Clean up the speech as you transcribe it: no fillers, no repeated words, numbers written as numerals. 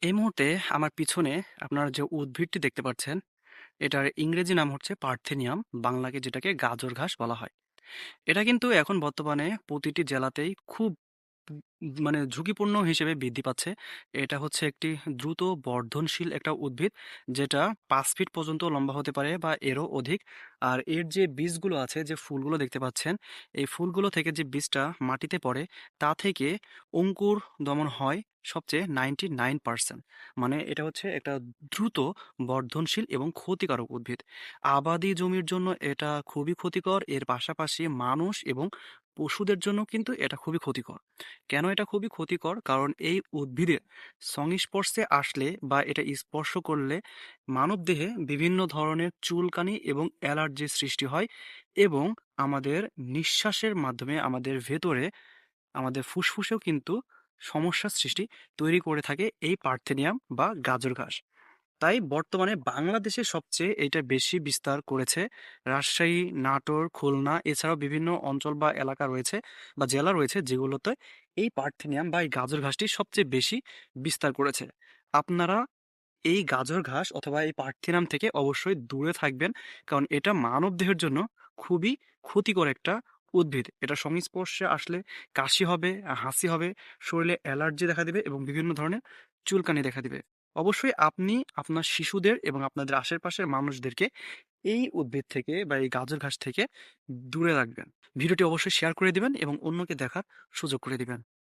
এই মুহূর্তে আমার পিছনে আপনারা যে উদ্ভিদটি দেখতে পাচ্ছেন, এটার ইংরেজি নাম হচ্ছে পার্থেনিয়াম, বাংলাকে যেটাকে গাজর ঘাস বলা হয়। এটা কিন্তু এখন বর্তমানে প্রতিটি জেলাতেই খুব মানে ঝুঁকিপূর্ণ হিসেবে বৃদ্ধি পাচ্ছে। এটা হচ্ছে একটি দ্রুত বর্ধনশীল একটা উদ্ভিদ, যেটা ৫ ফিট পর্যন্ত লম্বা হতে পারে বা এরও অধিক। আর এর যে বীজগুলো আছে, যে ফুলগুলো দেখতে পাচ্ছেন, এই ফুলগুলো থেকে যে বীজটা মাটিতে পড়ে, তা থেকে অঙ্কুর দমন হয় সবচেয়ে 99%। মানে এটা হচ্ছে একটা দ্রুত বর্ধনশীল এবং ক্ষতিকারক উদ্ভিদ। আবাদি জমির জন্য এটা খুবই ক্ষতিকর। এর পাশাপাশি মানুষ এবং পশুদের জন্য কিন্তু এটা খুবই ক্ষতিকর। কেন এটা খুবই ক্ষতিকর? কারণ এই উদ্ভিদের সংস্পর্শে আসলে বা এটা স্পর্শ করলে মানবদেহে বিভিন্ন ধরনের চুলকানি এবং অ্যালার্জির সৃষ্টি হয়, এবং আমাদের নিঃশ্বাসের মাধ্যমে আমাদের ভেতরে, আমাদের ফুসফুসেও কিন্তু সমস্যার সৃষ্টি তৈরি করে থাকে এই পার্থেনিয়াম বা গাজর ঘাস। তাই বর্তমানে বাংলাদেশে সবচেয়ে এটা বেশি বিস্তার করেছে রাজশাহী, নাটোর, খুলনা, এছাড়াও বিভিন্ন অঞ্চল বা এলাকা রয়েছে বা জেলা রয়েছে, যেগুলোতে এই পার্থেনিয়াম বা এই গাজর ঘাসটি সবচেয়ে বেশি বিস্তার করেছে। আপনারা এই গাজর ঘাস অথবা এই পার্থেনিয়াম থেকে অবশ্যই দূরে থাকবেন, কারণ এটা মানবদেহের জন্য খুবই ক্ষতিকর একটা উদ্ভিদ। এটা সংস্পর্শে আসলে কাশি হবে, হাঁচি হবে, শরীরে অ্যালার্জি দেখা দিবে এবং বিভিন্ন ধরনের চুলকানি দেখা দিবে। অবশ্যই আপনি আপনার শিশুদের এবং আপনাদের আশেপাশের মানুষদেরকে এই উদ্ভিদ থেকে বা এই গাজর ঘাস থেকে দূরে রাখবেন। ভিডিওটি অবশ্যই শেয়ার করে দিবেন এবং অন্যকে দেখার সুযোগ করে দিবেন।